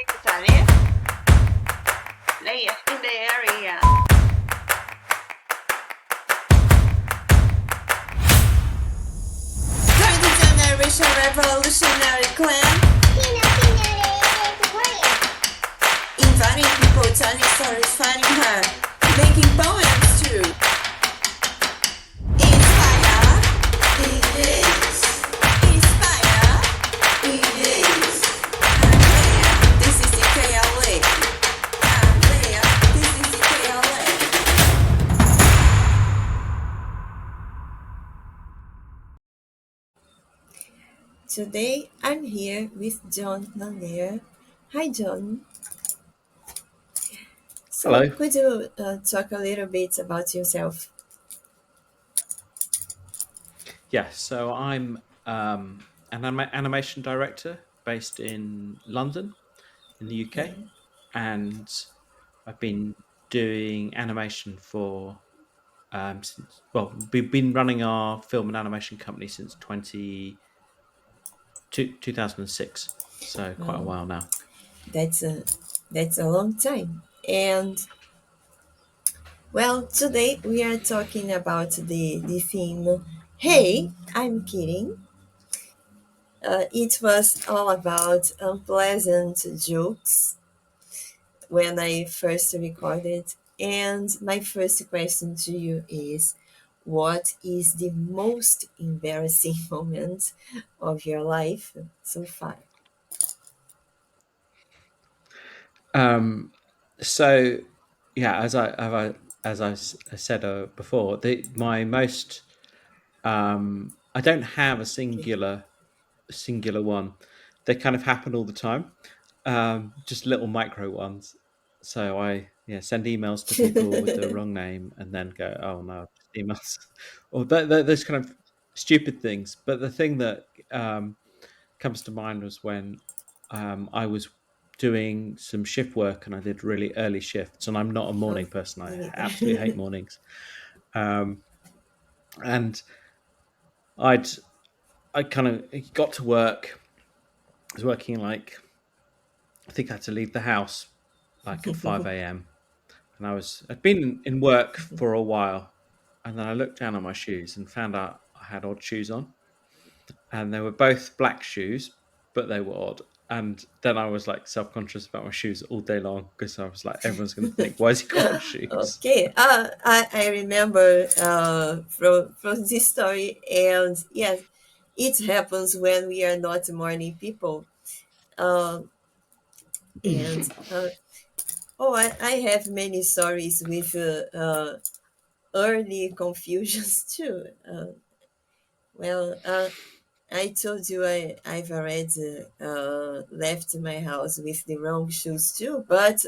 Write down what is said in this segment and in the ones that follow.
Secretary, lay in the area. Join the generation revolutionary clan. Inviting people, telling stories, finding her, making poems too. Inspire, it is. Inspire, it is. Andrea, this is the KLA. Andrea, this is the KLA. Today I'm here with John Lumgair. Hi, John. So, Hello. could you talk a little bit about yourself? Yes, so I'm an animation director based in London, in the UK, Okay. and I've been doing animation for since we've been running our film and animation company since 2006, so quite a Well, while now. that's a that's a long time. And well, today we are talking about the theme. Hey, I'm kidding. It was all about unpleasant jokes when I first recorded. And my first question to you is, what is the most embarrassing moment of your life so far? Um, so yeah, as I said before, my most I don't have a Okay. singular one. They kind of happen all the time, just little micro ones. So I send emails to people with the wrong name and then go, oh no, just emails, or those kind of stupid things. But the thing that comes to mind was when I was doing some shift work and I did really early shifts, and I'm not a Oh, morning person. me I absolutely hate neither. mornings. Um, and I'd I kind of got to work. I was working like I think I had to leave the house like at 5 a.m. and I'd been in work for a while, and then I looked down on my shoes and found out I had odd shoes on, and they were both black shoes, but they were odd. And then I was like self-conscious about my shoes all day long because I was like, everyone's going to think, why has he got odd shoes? Okay, I remember from this story, and yes, it happens when we are not morning people. Uh, and oh, I have many stories with early confusions too. Well, I told you I've already left my house with the wrong shoes too, but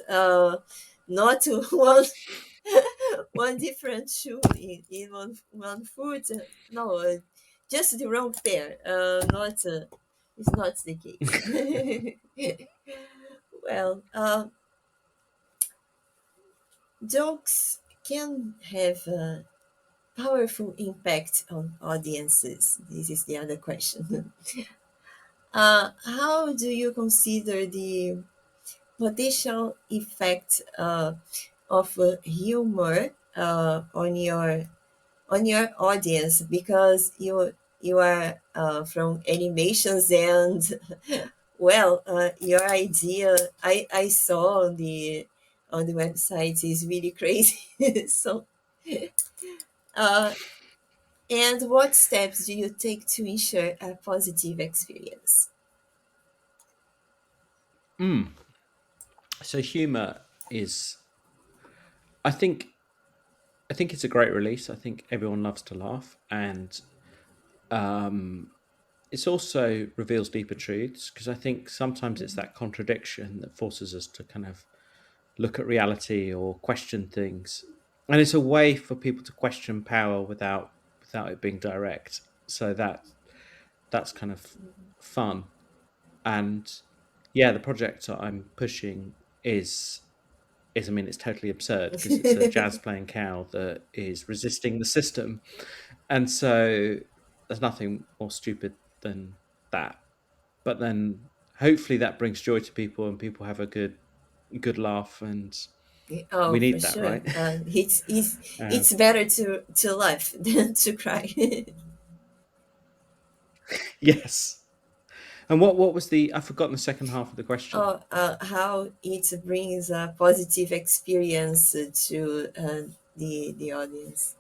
not one one different shoe in one foot. No, just the wrong pair. Not it's not the case. Well, jokes can have a powerful impact on audiences. This is the other question. How do you consider the potential effect of humor on your audience, because you are from animations, and well, your idea I saw on the website is really crazy. So uh, and what steps do you take to ensure a positive experience? Mm. So humor is, I think, I think it's a great release. I think everyone loves to laugh, and um, it's also reveals deeper truths because I think sometimes it's that contradiction that forces us to kind of look at reality or question things, and it's a way for people to question power without it being direct. So that's kind of fun. And yeah, the project that I'm pushing is I mean it's totally absurd because it's a jazz playing cow that is resisting the system, and so there's nothing more stupid than that. But then hopefully that brings joy to people and people have a good laugh, and we Oh, for need that, sure. right? um, It's better to laugh than to cry. yes. And what was the? I've forgotten the second half of the question. How it brings a positive experience to the audience.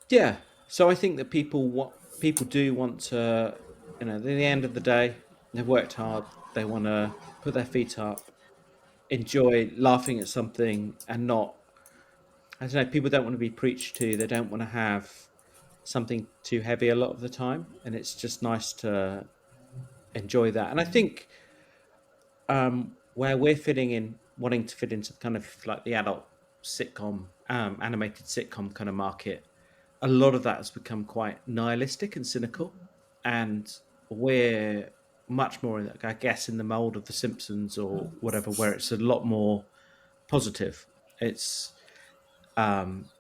Yeah. So I think that people do want to, at the end of the day, they've worked hard. They want to put their feet up, enjoy laughing at something, and not. I don't know. People don't want to be preached to. They don't want to have something too heavy a lot of the time, and it's just nice to enjoy that. And I think where we're fitting in, wanting to fit into kind of like the adult sitcom, animated sitcom kind of market, a lot of that has become quite nihilistic and cynical, and we're much more, I guess, in the mold of The Simpsons or whatever, where it's a lot more positive. It's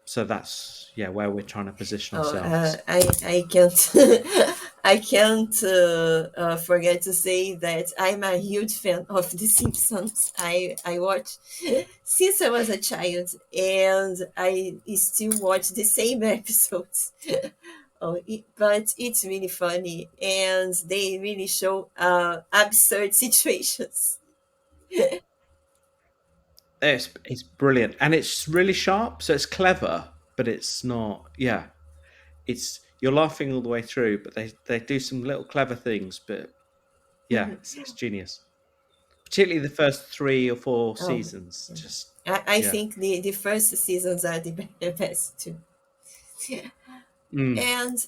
so that's where we're trying to position Oh, ourselves. I can't I can't forget to say that I'm a huge fan of The Simpsons. I watch since I was a child, and I still watch the same episodes. But it's really funny, and they really show absurd situations. It's brilliant, and it's really sharp, so it's clever, but it's not. Yeah, it's you're laughing all the way through, but they do some little clever things. But yeah, it's genius. Particularly the first 3 or 4 Oh, seasons. yeah. Just I yeah. think the first seasons are the best too. Mm. And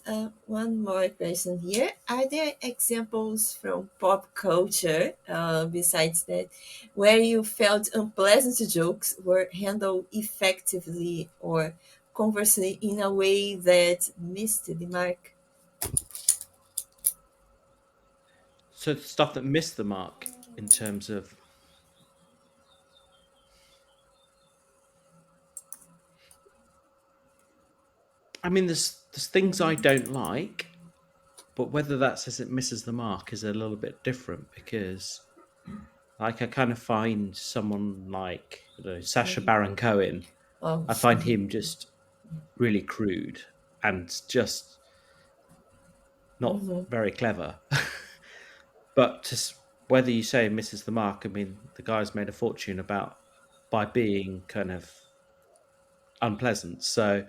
one more question here. Are there examples from pop culture, besides that, where you felt unpleasant jokes were handled effectively or conversely in a way that missed the mark? So stuff that missed the mark in terms of. I mean, there's things I don't like, but whether that says it misses the mark is a little bit different because, like, I kind of find someone like Sacha Mhm. Baron Cohen. Oh, I find him just really crude and just not hmm, very clever. But whether you say misses the mark, I mean, the guy's made a fortune about by being kind of unpleasant. So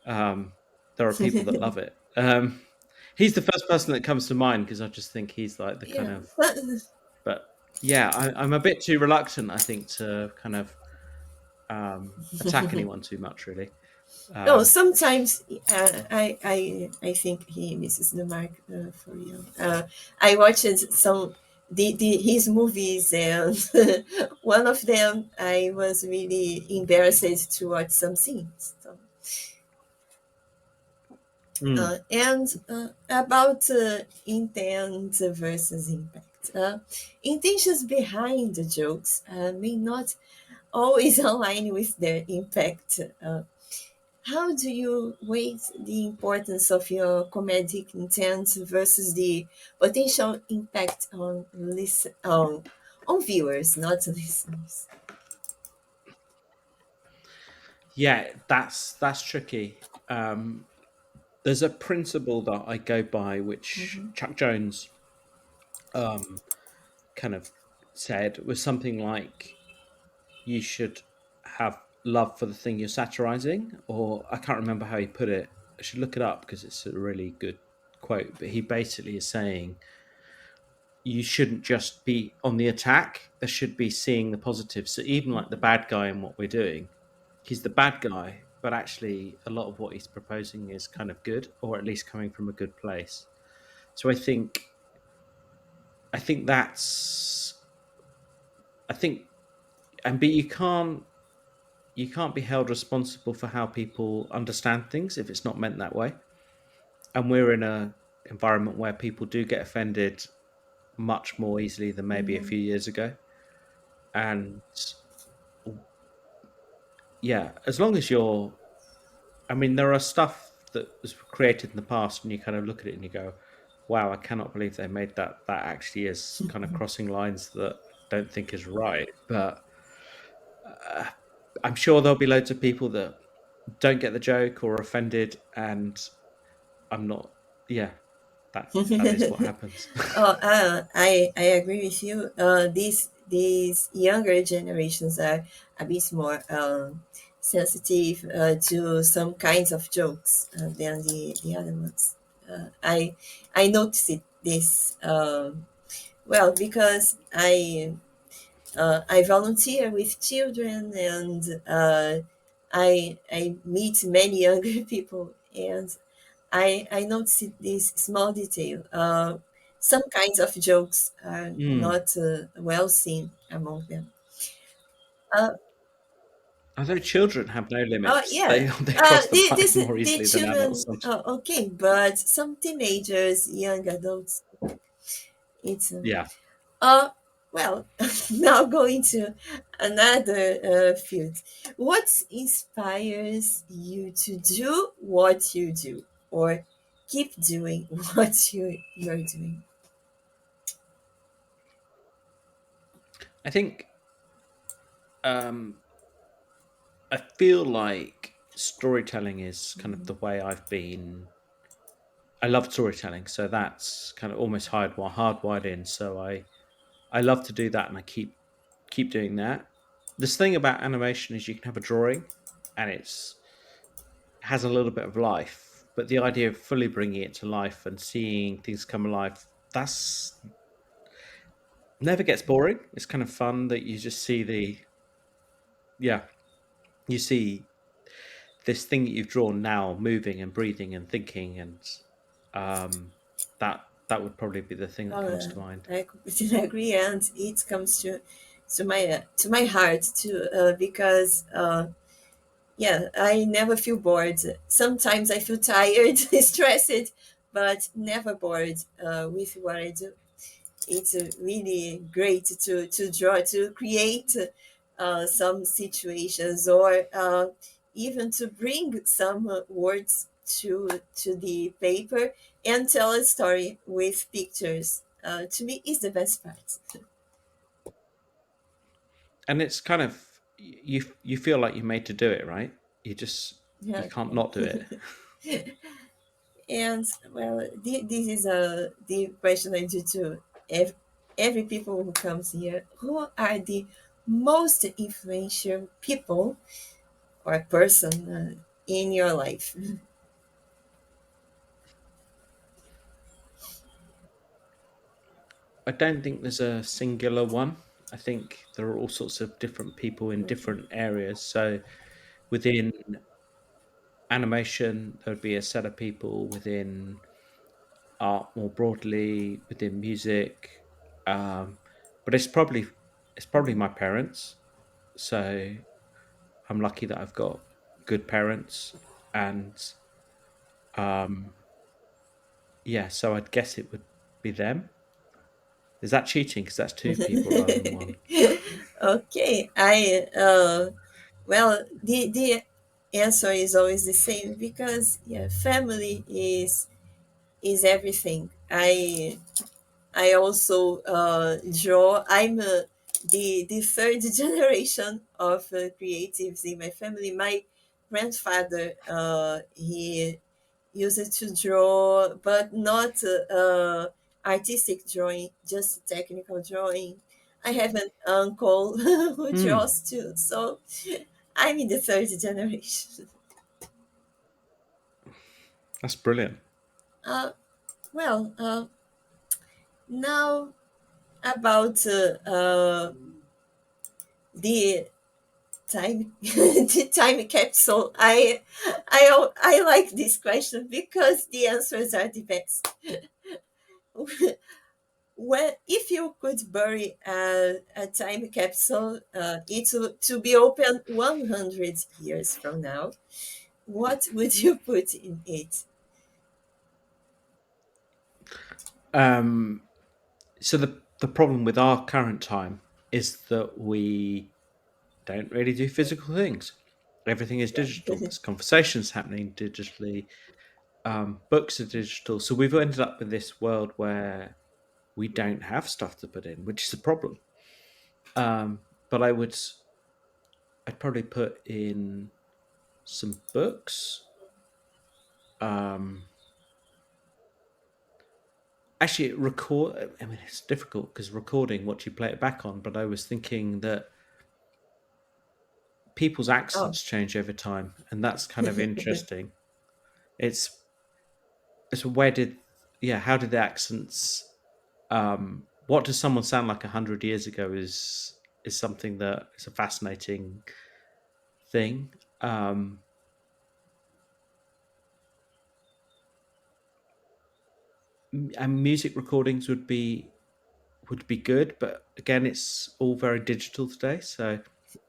um, there are people that love it. He's the first person that comes to mind because I just think he's like the kind yeah. of. But yeah, I'm a bit too reluctant, I think, to kind of attack anyone too much, really. No, Um, sometimes I think he misses the mark for you. I watched some his movies, and one of them I was really embarrassed to watch some scenes. So, mm. and about intent versus impact. Intentions behind the jokes may not always align with their impact. How do you weigh the importance of your comedic intent versus the potential impact on viewers, not listeners? Yeah, that's tricky. There's a principle that I go by, which Mm-hmm. Chuck Jones um, kind of said was something like you should have love for the thing you're satirizing, or I can't remember how he put it. I should look it up because it's a really good quote. But he basically is saying you shouldn't just be on the attack. There should be seeing the positive. So even like the bad guy in what we're doing, he's the bad guy, but actually a lot of what he's proposing is kind of good, or at least coming from a good place. So I think that's I think and but you can't be held responsible for how people understand things if it's not meant that way. And we're in a environment where people do get offended much more easily than maybe a Mm-hmm. few years ago. And yeah, as long as I mean, there are stuff that was created in the past, and you kind of look at it and you go, wow, I cannot believe they made that. That actually is kind of crossing lines that I don't think is right. But uh, I'm sure there'll be loads of people that don't get the joke or are offended, and I'm not. Yeah, that is what happens. Oh, I agree with you. These younger generations are a bit more sensitive to some kinds of jokes than the other ones. I noticed this well because I volunteer with children and I meet many younger people and I noticed this small detail. Some kinds of jokes are Mm. not well seen among them. Uh, Although children have no limits, yeah, they cross the line more the easily than adults. children, okay, but some teenagers, young adults, it's Yeah, uh, well, now going to another field. What inspires you to do what you do, or keep doing what you're doing? I think um, I feel like storytelling is kind of the way I've been. I love storytelling, so that's kind of almost hardwired in. So I love to do that, and I keep doing that. This thing about animation is you can have a drawing, and has a little bit of life, but the idea of fully bringing it to life and seeing things come alive, that's never gets boring. It's kind of fun that you just see yeah, you see this thing that you've drawn now moving and breathing and thinking, and um, that would probably be the thing that comes to mind. I completely agree, and it comes to my heart too, because yeah, I never feel bored. Sometimes I feel tired, stressed, but never bored with what I do. It's really great to draw, to create some situations, or even to bring some words to the paper and tell a story with pictures. To me, is the best part. And it's kind of you feel like you're made to do it, right? You Yeah, can't not do it. and well, this is the question I do to every people who comes here. Who are the most influential people or person in your life? I don't think there's a singular one. I think there are all sorts of different people in Okay. different areas. So within animation, there would be a set of people within art more broadly, within music. Um, but it's probably my parents. So I'm lucky that I've got good parents, and um, yeah. So I'd guess it would be them. Is that cheating? Because that's two people rather than one. Okay, I well, the answer is always the same because yeah, family is everything. I also draw. I'm the third generation of creatives in my family. My grandfather he used to draw, but not artistic drawing, just technical drawing. I have an uncle who Hmm, draws too, so I'm in the third generation. that's brilliant. Uh, well, now about the time the time capsule. I like this question because the answers are the best. Well, if you could bury a time capsule, to be open 100 years from now, what would you put in it? Um, so the problem with our current time is that we don't really do physical things. Everything is digital. There's conversations happening digitally. books are digital, so we've ended up with this world where we don't have stuff to put in, which is a problem. But I'd probably put in some books. Um, Actually, record. I mean, it's difficult because recording what you play it back on. But I was thinking that people's Oh, accents change over time, and that's kind of interesting. It's it's where did yeah how did the accents what does someone sound like 100 years ago is something that is a fascinating thing. And music recordings would be good, but again, it's all very digital today. So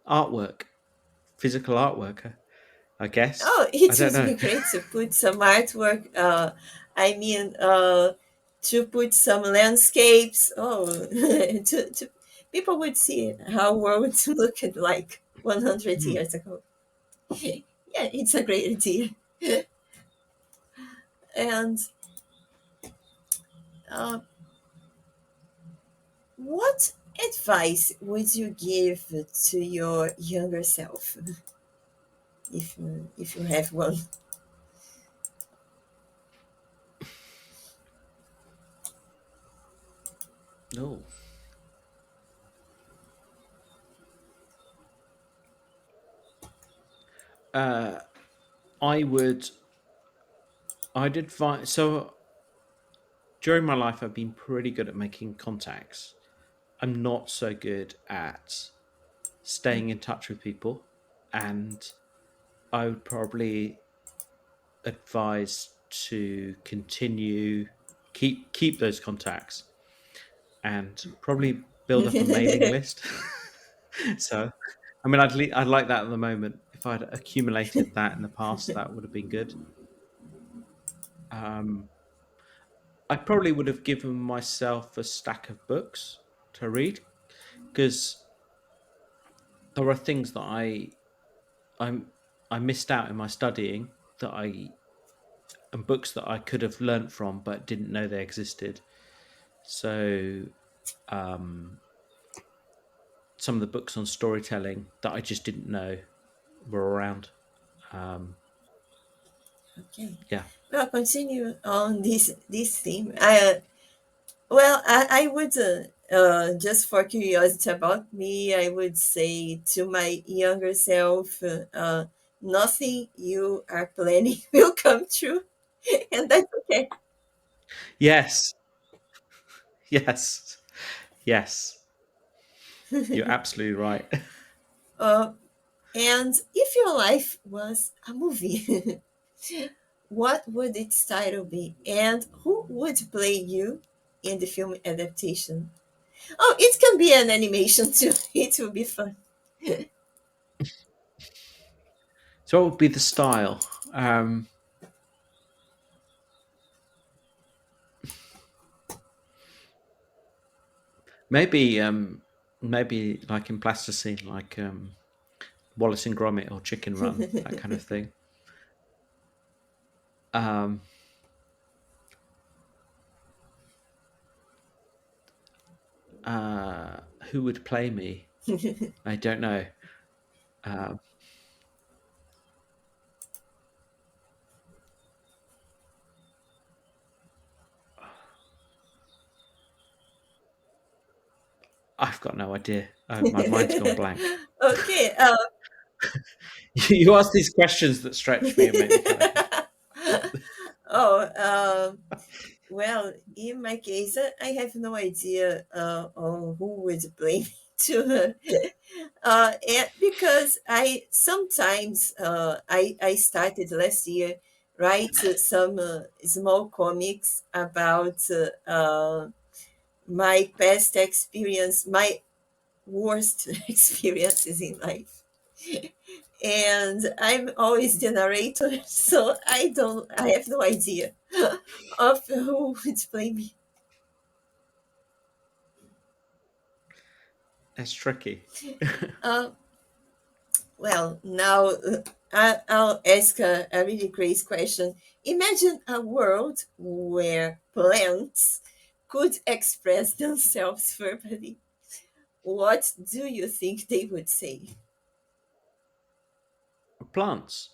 artwork, physical artwork, I guess. oh, I it don't would know. be great to put some artwork. I mean, to put some landscapes. Oh, to people would see how world looked like 100 Hmm. years ago. Yeah, it's a great idea. And uh, what advice would you give to your younger self if you have one? No, uh, I would. I'd advise. So during my life, I've been pretty good at making contacts. I'm not so good at staying in touch with people, and I would probably advise to continue keep those contacts and probably build up a mailing list. So, I mean, I'd like that at the moment. If I'd accumulated that in the past, that would have been good. Um, I probably would have given myself a stack of books to read because there are things that I'm I missed out in my studying that I and books that I could have learnt from but didn't know they existed. So um, some of the books on storytelling that I just didn't know were around. Um, Okay. yeah. Well, continue on this theme. I would just for curiosity about me, I would say to my younger self, nothing you are planning will come true, and that's okay. Yes. Yes. Yes. You're absolutely right. uh, and if your life was a movie, what would its title be, and who would play you in the film adaptation? Oh, it can be an animation too. It will be fun. So what would be the style? Maybe maybe like in plasticine, like Wallace and Gromit or Chicken Run, that kind of thing. Um, uh, who would play me? I don't know. Um, I've got no idea. My mind's gone blank. Okay. You ask these questions that stretch me and make me kind of think. Oh, well, in my case, I have no idea on who would blame me to, and because I sometimes I started last year write some small comics about my past experience, my worst experiences in life, and I'm always the narrator, so I have no idea of who would play me. That's tricky. Uh, Well, now I'll ask a really crazy question. Imagine a world where plants could express themselves verbally. What do you think they would say? Plants.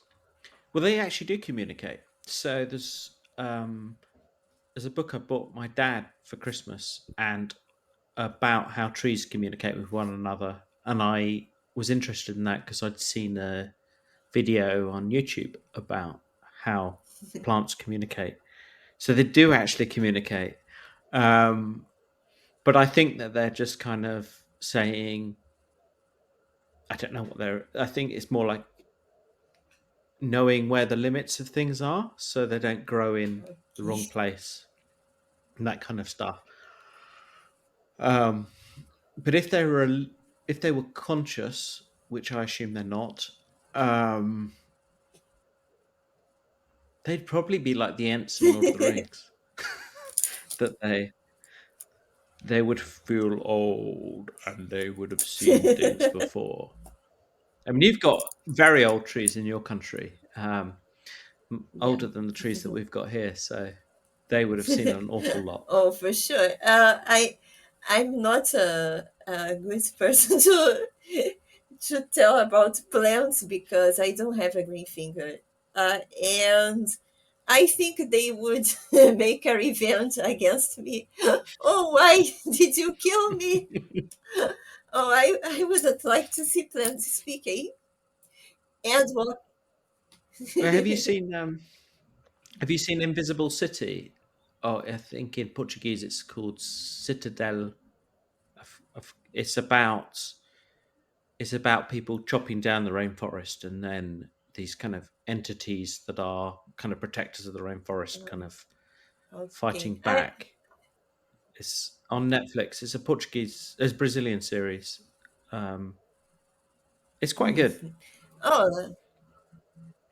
Well, they actually do communicate. So there's a book I bought my dad for Christmas, and about how trees communicate with one another, and I was interested in that because I'd seen a video on YouTube about how plants communicate. So they do actually communicate, um, but I think that they're just kind of saying, I don't know what they're. I think it's more like knowing where the limits of things are, so they don't grow in the wrong Okay. place and that kind of stuff. Um, but if they were conscious, which I assume they're not, um, they'd probably be like the Ents in Lord of the Rings. That they would feel old and they would have seen things before. I mean, you've got very old trees in your country, Yeah. older than the trees that we've got here, so they would have seen an awful lot. Oh, for sure. I'm not a good person to tell about plants because I don't have a green finger, and I think they would make a revenge against me. Oh, why did you kill me? Oh, I wouldn't like to see plants speaking. And what? Well, have you seen Invisible City? Oh, I think in Portuguese it's called Citadel. It's about people chopping down the rainforest, and then these kind of entities that are kind of protectors of the rainforest kind of Okay. fighting back. It's on Netflix. It's a Brazilian series. Um, it's quite good, Oh,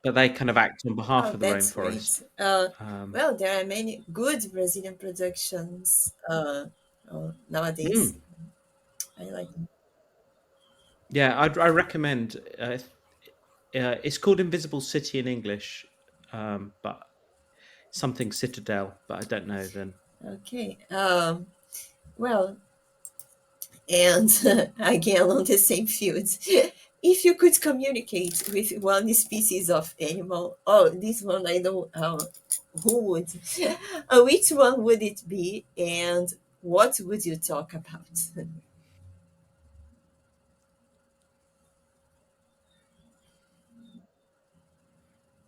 but they kind of act on behalf oh, of the that's rainforest. great. Um, Well, there are many good Brazilian productions nowadays. mm, I like them. yeah, I recommend. It's called Invisible City in English, but something Citadel, but I don't know then. Okay. Well, and again on the same field. If you could communicate with one species of animal, oh, this one I know who would. Which one would it be, and what would you talk about?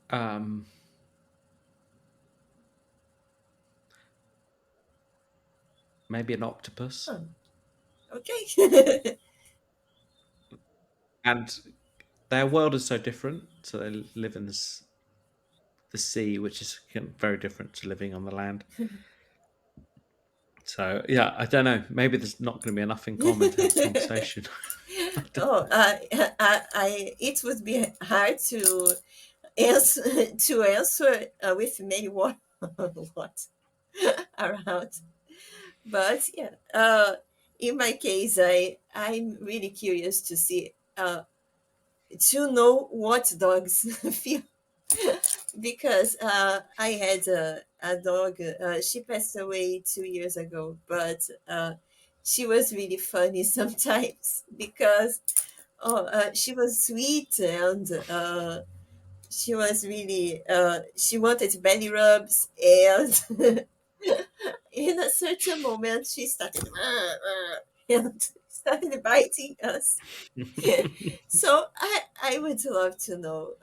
Um, Maybe an octopus. Oh, okay. And their world is so different. So they live in the sea, which is very different to living on the land. So yeah, I don't know. Maybe there's not going to be enough in common to have a conversation. I don't Oh, know. it would be hard answer to answer with many words what around. But yeah, in my case, I'm really curious to see to know what dogs feel because I had a dog. She passed away 2 years ago, but she was really funny sometimes because she was sweet and she was really she wanted belly rubs and in a certain moment she started and started biting us. So I would love to know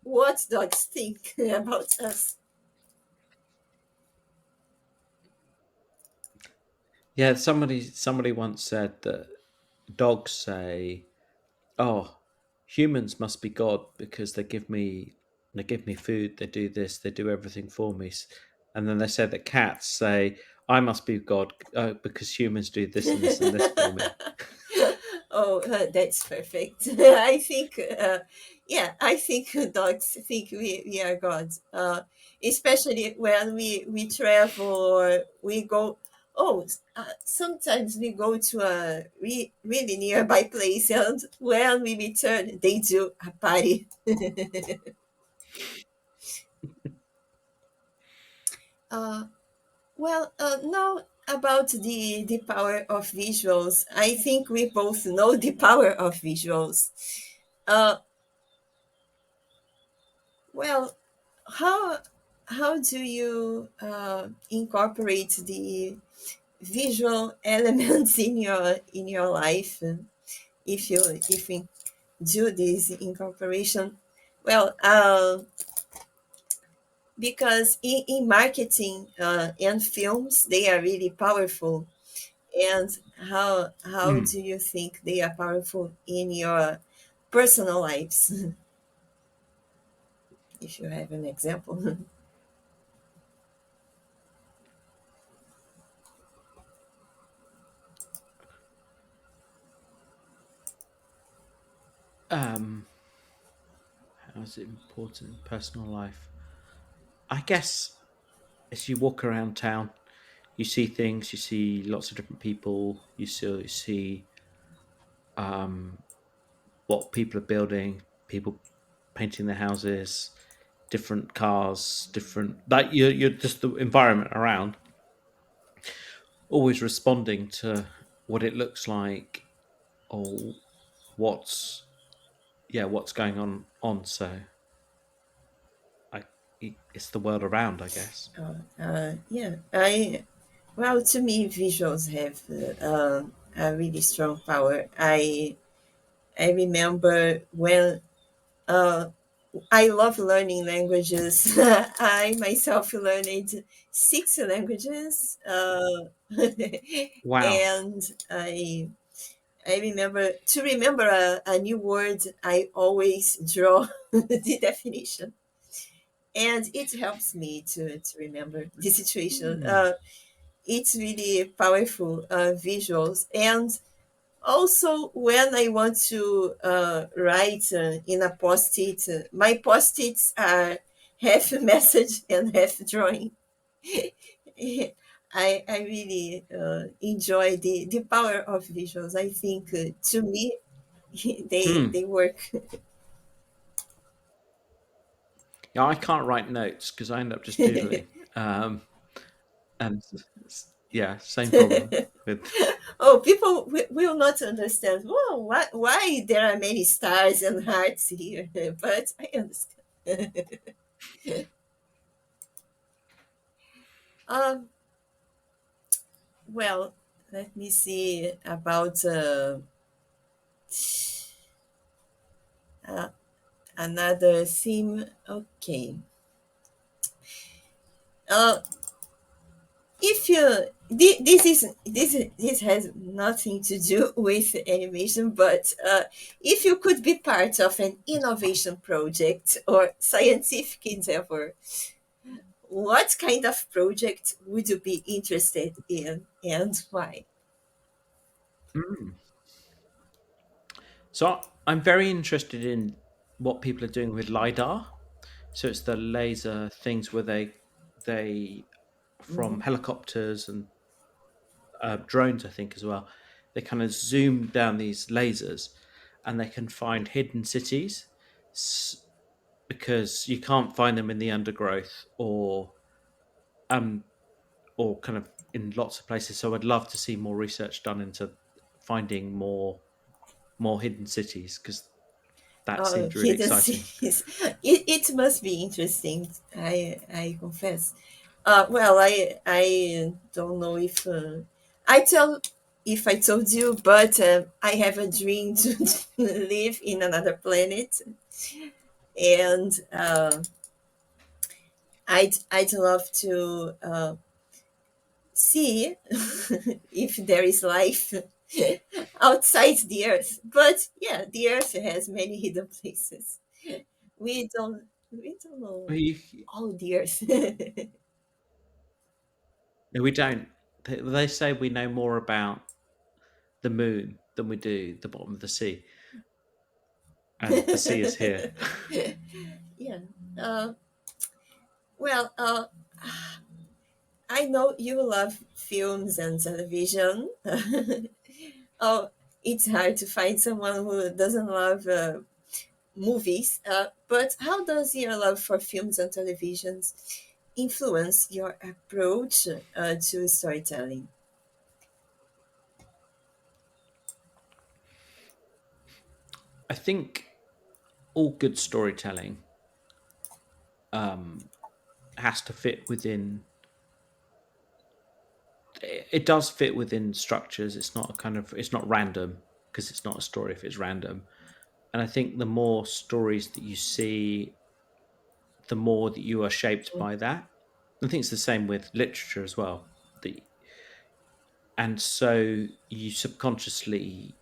what dogs think about us. Yeah, somebody once said that dogs say, "Oh, humans must be God because they give me food, they do this, they do everything for me." And then they said that cats say, "I must be God because humans do this and this and this for me." Oh, that's perfect. I think, yeah, I think dogs think we are gods, especially when we travel or we go. Oh, sometimes we go to a really nearby place, and when we return, they do a party. Uh, now about the power of visuals. I think we both know the power of visuals. Uh, well, how how do you incorporate the visual elements in your life? If we do this incorporation, well, because in marketing and films, they are really powerful. And how Mm. do you think they are powerful in your personal lives? If you have an example. Um, how is it important in personal life? I guess as you walk around town, you see things, you see lots of different people, you see um, what people are building, people painting their houses, different cars, different like you're just the environment around, always responding to what it looks like or what's what's going on. So I it's the world around, I guess. Yeah, I well, to me, visuals have a really strong power. I remember when uh, I love learning languages. I myself learned 6 languages, Wow. and I remember a new word. I always draw the definition, and it helps me to remember the situation. Hmm. It's really powerful visuals, and also when I want to write in a post-it, my post-its are half message and half drawing. I really enjoy the power of visuals. I think to me Hmm. they work. Yeah, I can't write notes because I end up just doodling. And yeah, same problem with. Oh, people will not understand. Well, why there are many stars and hearts here? But I understand. um, well, let me see about uh, another theme. Okay. Uh, if you this has nothing to do with animation, but if you could be part of an innovation project or scientific endeavor, what kind of project would you be interested in and why? Mm. So I'm very interested in what people are doing with lidar. So it's the laser things where they from Mhm. helicopters and drones, I think as well. They kind of zoom down these lasers, and they can find hidden cities because you can't find them in the undergrowth um or kind of in lots of places. So I'd love to see more research done into finding more hidden cities because that seems really Hidden exciting. cities. It must be interesting. I confess. Well, I don't know if I told you, but I have a dream to live in another planet, and I'd love to see if there is life outside the Earth. But yeah, the Earth has many hidden places. We don't know We all the Earth. no, we don't. They say we know more about the moon than we do the bottom of the sea, and the sea is here. Yeah. Uh, well, I know you love films and television. Oh, it's hard to find someone who doesn't love movies. But how does your love for films and televisions influence your approach to storytelling? I think all good storytelling um, has to fit within. It does fit within structures. It's not a kind of. It's not random because it's not a story if it's random. And I think the more stories that you see, the more that you are shaped by that. I think it's the same with literature as well. The and so you subconsciously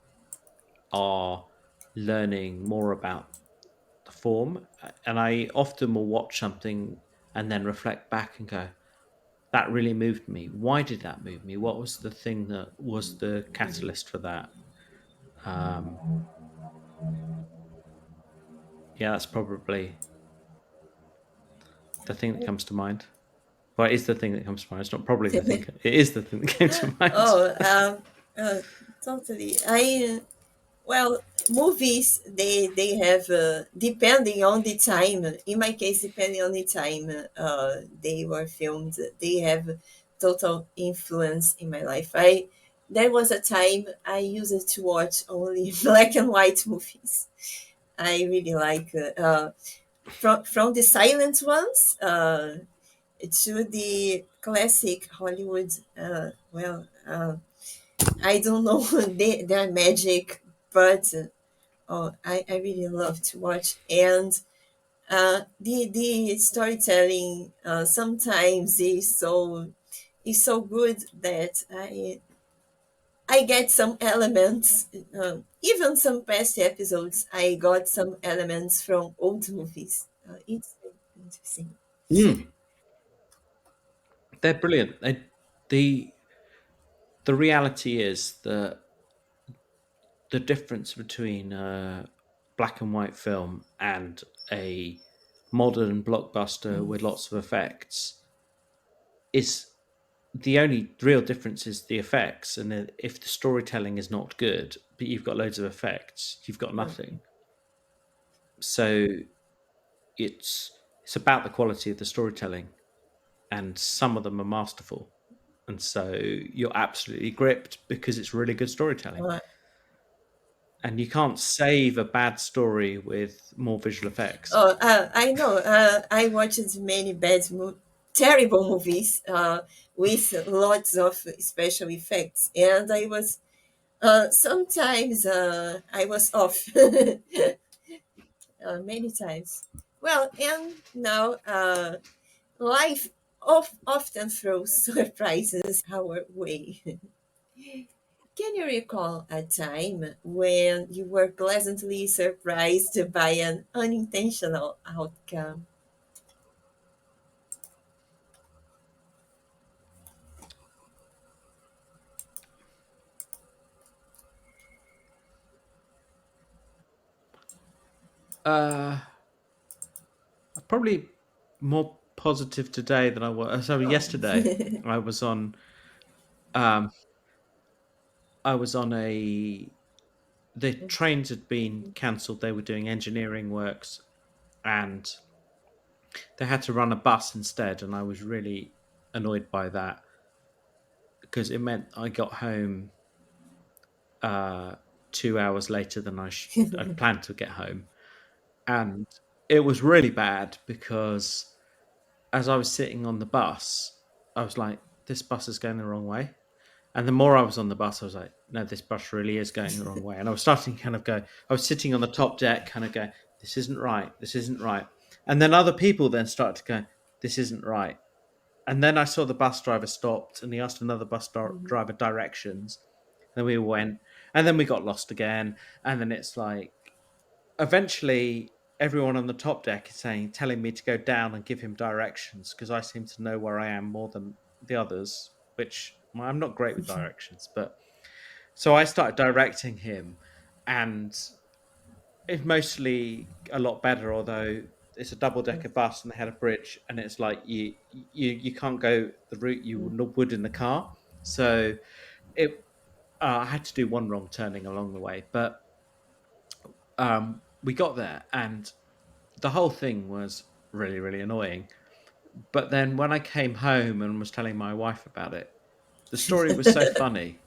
are learning more about the form. And I often will watch something and then reflect back and go, that really moved me. Why did that move me? What was the thing that was the catalyst for that? Um, yeah, that's probably the thing that comes to mind. Well, it is the thing that comes to mind. It's not probably the thing. It is the thing that came to mind. Oh, uh, totally. Well, movies they have depending on the time. In my case, depending on the time they were filmed, they have total influence in my life. I There was a time I used to watch only black and white movies. I really like from the silent ones to the classic Hollywood. I don't know their magic, but I really love to watch. And the storytelling sometimes is so good that I get some elements, even some past episodes. I got some elements from old movies. It's interesting. Mm, they're brilliant. The the reality is that the difference between a black and white film and a modern blockbuster with lots of effects is the only real difference is the effects. And then if the storytelling is not good, but you've got loads of effects, you've got Mm. nothing. So it's about the quality of the storytelling, and some of them are masterful. And so you're absolutely gripped because it's really good storytelling. Uh, And you can't save a bad story with more visual effects. I know. I watched many terrible movies with lots of special effects, and I was sometimes I was off many times. Well, and now life often throws surprises our way. Can you recall a time when you were pleasantly surprised by an unintentional outcome? Uh, Probably more positive today than I was. So Oh. yesterday, I was on. Um, I was on a. The trains had been cancelled. They were doing engineering works, and they had to run a bus instead. And I was really annoyed by that because it meant I got home uh, 2 hours later than I'd planned to get home, and it was really bad because as I was sitting on the bus, I was like, "This bus is going the wrong way." And the more I was on the bus, I was like, "No, this bus really is going the wrong way." And I was starting to kind of go. I was sitting on the top deck, kind of going, "This isn't right. This isn't right." And then other people then started to go, "This isn't right." And then I saw the bus driver stopped, and he asked another driver directions. And then we went, and then we got lost again. And then it's like, eventually everyone on the top deck is telling me to go down and give him directions because I seem to know where I am more than the others, which, well, I'm not great with directions. But so I started directing him, and it's mostly a lot better, although it's a double decker bus, and they had a bridge, and it's like you can't go the route you would in the car. So it I had to do one wrong turning along the way, but we got there, and the whole thing was really really annoying. But then when I came home and was telling my wife about it, the story was so funny.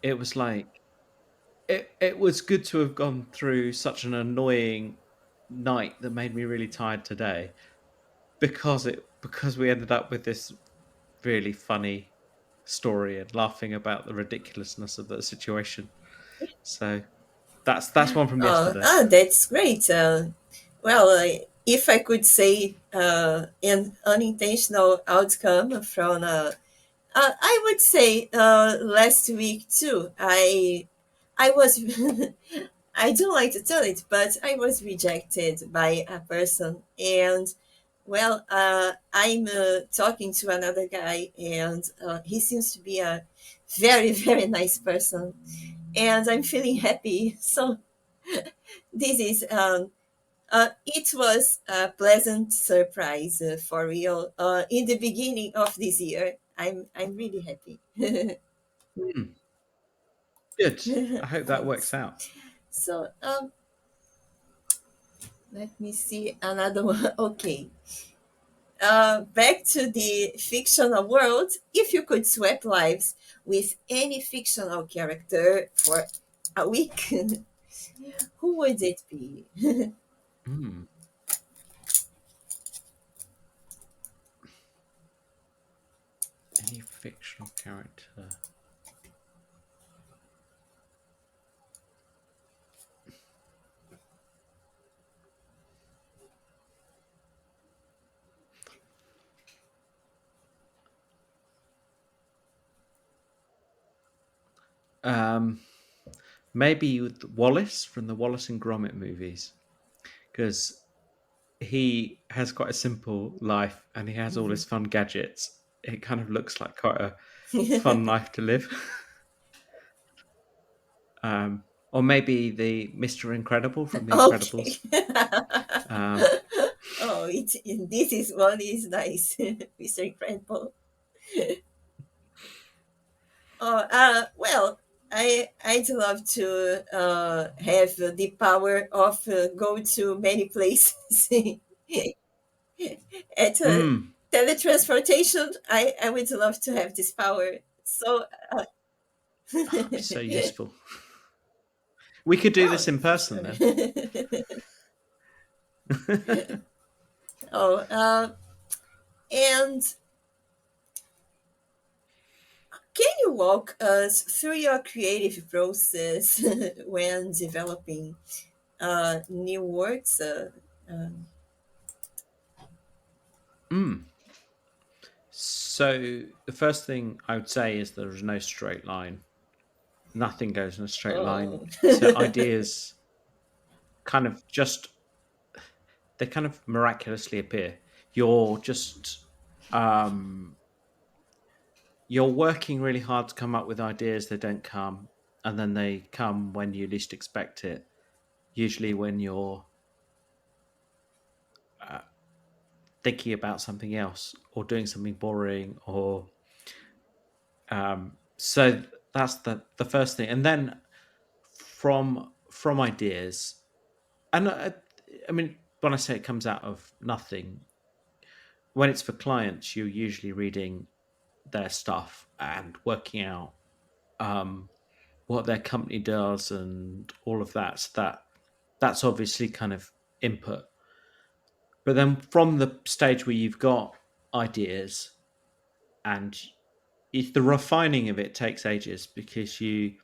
It was like it was good to have gone through such an annoying night that made me really tired today, because we ended up with this really funny story and laughing about the ridiculousness of the situation. So that's one from yesterday. That's great. Well, if I could say an unintentional outcome from I would say last week too. I was I don't like to tell it, but I was rejected by a person, and well, I'm talking to another guy, and he seems to be a very very nice person, and I'm feeling happy. So this is it was a pleasant surprise for real. In the beginning of this year, I'm really happy. Hmm, good. I hope that works Thanks. out. So let me see another one. Okay. Back to the fictional world. If you could swap lives with any fictional character for a week, who would it be? Hmm. Any fictional character? Um, Maybe with Wallace from the Wallace and Gromit movies, because he has quite a simple life and he has all his fun gadgets. It kind of looks like quite a fun life to live. Or maybe the Mr. Incredible from The Okay. Incredibles. Um, Oh, this is one is nice, Mr. Incredible. Oh, well, I'd love to have the power of go to many places at mm, teletransportation. I would love to have this power. So, oh, it'd be so useful. We could do oh, this in for person sure. then. Oh, and can you walk us through your creative process when developing new works? mm. So the first thing I would say is there is no straight line. Nothing goes in a straight line. Oh. So ideas kind of just they kind of miraculously appear. You're just um, you're working really hard to come up with ideas. They don't come, and then they come when you least expect it. Usually, when you're uh, thinking about something else or doing something boring, or so that's the first thing. And then from ideas, and I mean, when I say it comes out of nothing, when it's for clients, you're usually reading their stuff and working out um, what their company does and all of that. So that's obviously kind of input. But then from the stage where you've got ideas, and the refining of it takes ages, because you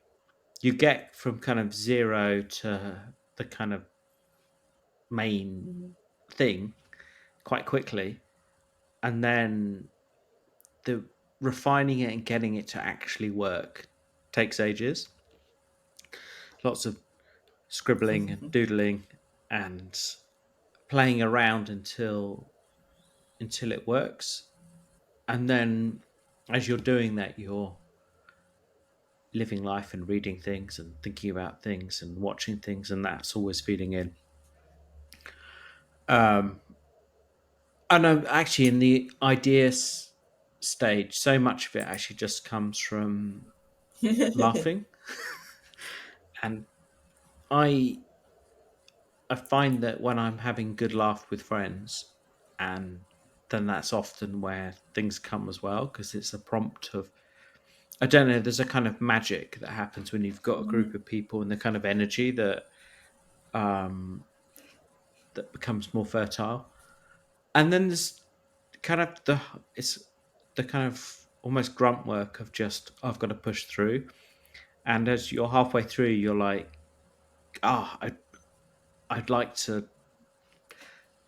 get from kind of zero to the kind of main Mhm. thing quite quickly, and then the refining it and getting it to actually work takes ages. Lots of scribbling and doodling and playing around until it works. And then as you're doing that, you're living life and reading things and thinking about things and watching things, and that's always feeding in. I know actually in the ideas stage, so much of it actually just comes from laughing, and I I find that when I'm having good laugh with friends, and then that's often where things come as well because it's a prompt of I don't know. There's a kind of magic that happens when you've got a group of people and the kind of energy um, that becomes more fertile. And then there's kind of it's the kind of almost grunt work of just I've got to push through. And as you're halfway through, you're like, ah, I'd like to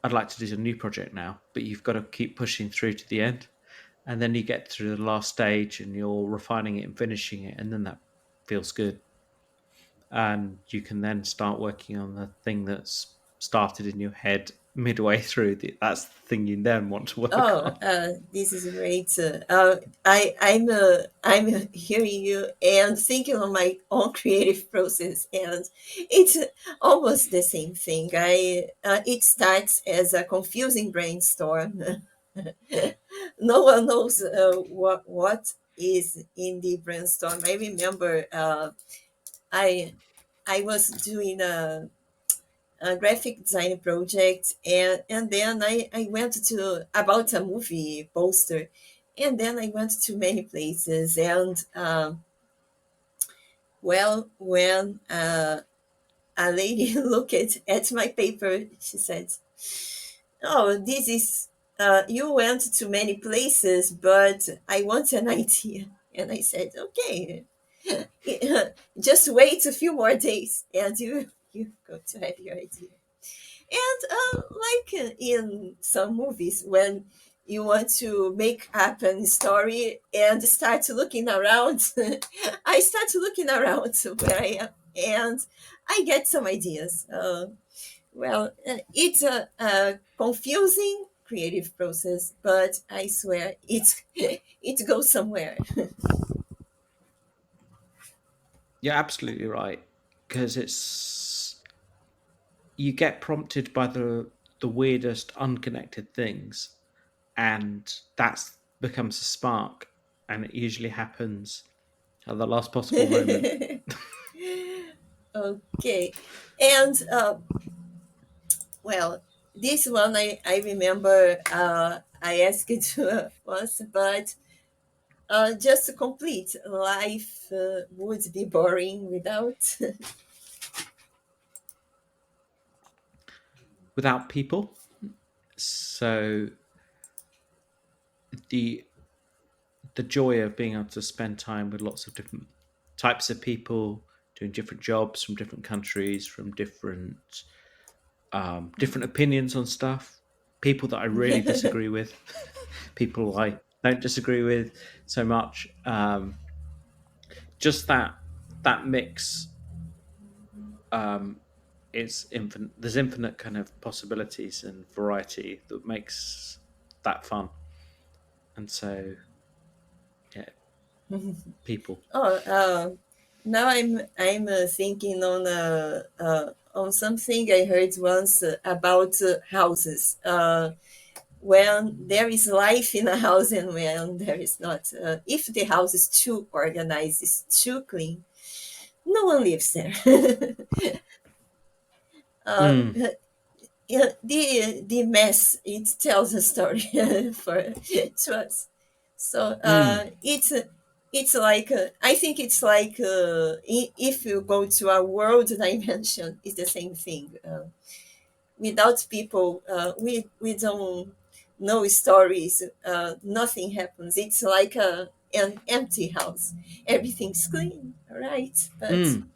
I'd like to do a new project now, but you've got to keep pushing through to the end. And then you get through the last stage and you're refining it and finishing it, and then that feels good. And you can then start working on the thing that's started in your head midway through. That's the thing you then want to work Oh, on. this is great. I'm hearing you and thinking of my own creative process, and it's almost the same thing. It starts as a confusing brainstorm. No one knows what is in the brainstorm. I remember I I was doing a graphic design project, and then I went to about a movie poster, and then I went to many places, and well, when a lady looked at my paper, she said, oh, this is you went to many places, but I want an idea. And I said, okay, just wait a few more days and you go to have your idea. And like in some movies, when you want to make up a story and start looking around, I start looking around where I am, and I get some ideas. It's a confusing creative process, but I swear it goes somewhere. You're absolutely right because it's you get prompted by the weirdest unconnected things, and that's becomes a spark, and it usually happens at the last possible moment. Okay, and well, this one I remember I asked it once, but just to complete, life would be boring without. Without people. So the the joy of being able to spend time with lots of different types of people doing different jobs from different countries, from different opinions on stuff, people that I really disagree with, people I don't disagree with so much. Just that mix, um, it's infinite. There's infinite kind of possibilities and variety that makes that fun. And so, yeah, people. Oh, now I'm thinking on something I heard once about houses. When there is life in a house and when there is not. If the house is too organized, is too clean, no one lives there. uh, Mm, yeah, the mess it tells a story for to us. So mm, it's like I think it's like if you go to a world dimension, it's the same thing. Without people, we don't know stories. Nothing happens. It's like an empty house. Everything's clean, right? But mm.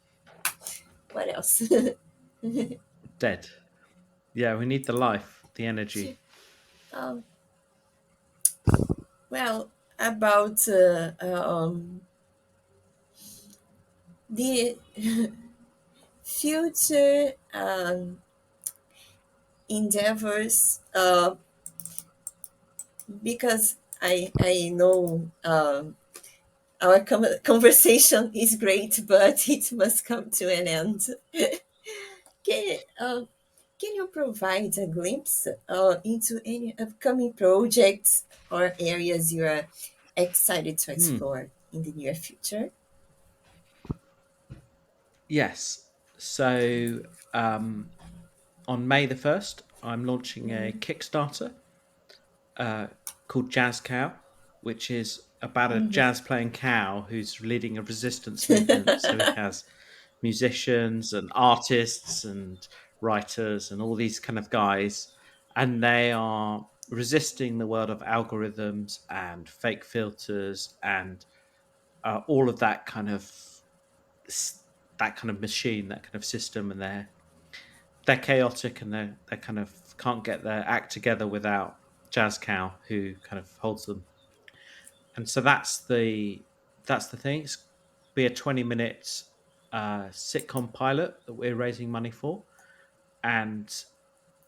what else? Dead. Yeah, we need the life, the energy. um, well, about the future endeavors, because I know our conversation is great, but it must come to an end. Okay, Can you provide a glimpse into any upcoming projects or areas you are excited to Hmm. explore in the near future? Yes. So um, on May the 1st, I'm launching a Mm-hmm. Kickstarter uh, called Jazz Cow, which is about a Mm-hmm. jazz playing cow who's leading a resistance movement. So he has musicians and artists and writers and all these kind of guys, and they are resisting the world of algorithms and fake filters and all of that kind of machine, that kind of system, and they're chaotic and they kind of can't get their act together without Jazz Cow, who kind of holds them. And so that's the thing. It's be a 20 minute sitcom pilot that we're raising money for, and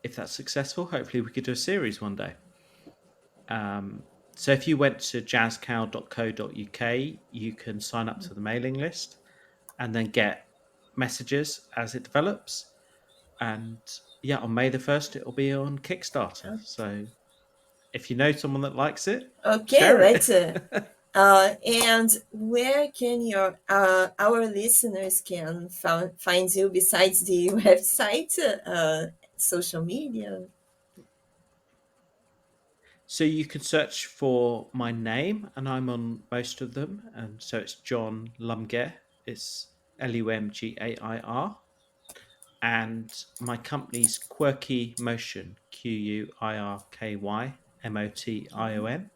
if that's successful, hopefully we could do a series one day. Um, so if you went to jazzcow.co.uk, you can sign up to the mailing list and then get messages as it develops. And yeah, on May the 1st, it'll be on Kickstarter. So if you know someone that likes it, Okay, share let's. it. And where can your our listeners can find you besides the website, social media? So you can search for my name, and I'm on most of them. And so it's John Lumgair. It's Lumgair. And my company's Quirky Motion, QUIRKYMOTION.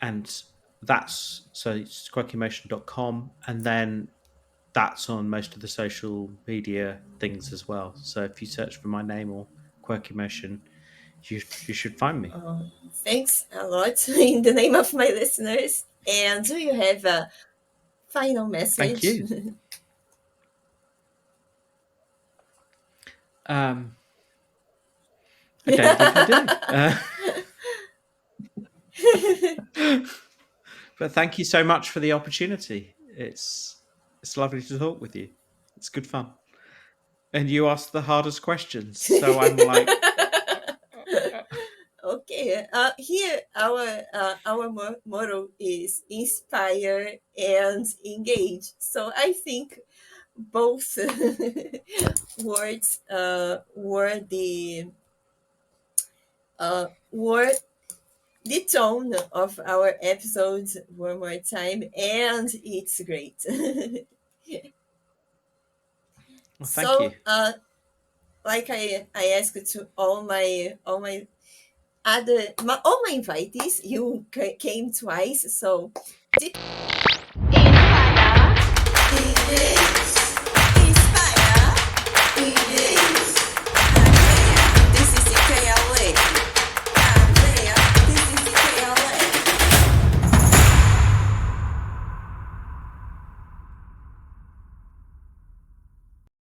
And that's so it's quirkymotion.com. And then that's on most of the social media things as well. So if you search for my name or Quirky Motion, you should find me. Thanks a lot in the name of my listeners. And do you have a final Thank message? you. Um, I don't think I do. But thank you so much for the opportunity. It's lovely to talk with you. It's good fun. And you asked the hardest questions, so I'm like, Okay, here our motto is inspire and engage. So I think both words were the tone of our episodes one more time, and it's great. well, thank So, you. like I asked to all my all my invitees, you came twice. So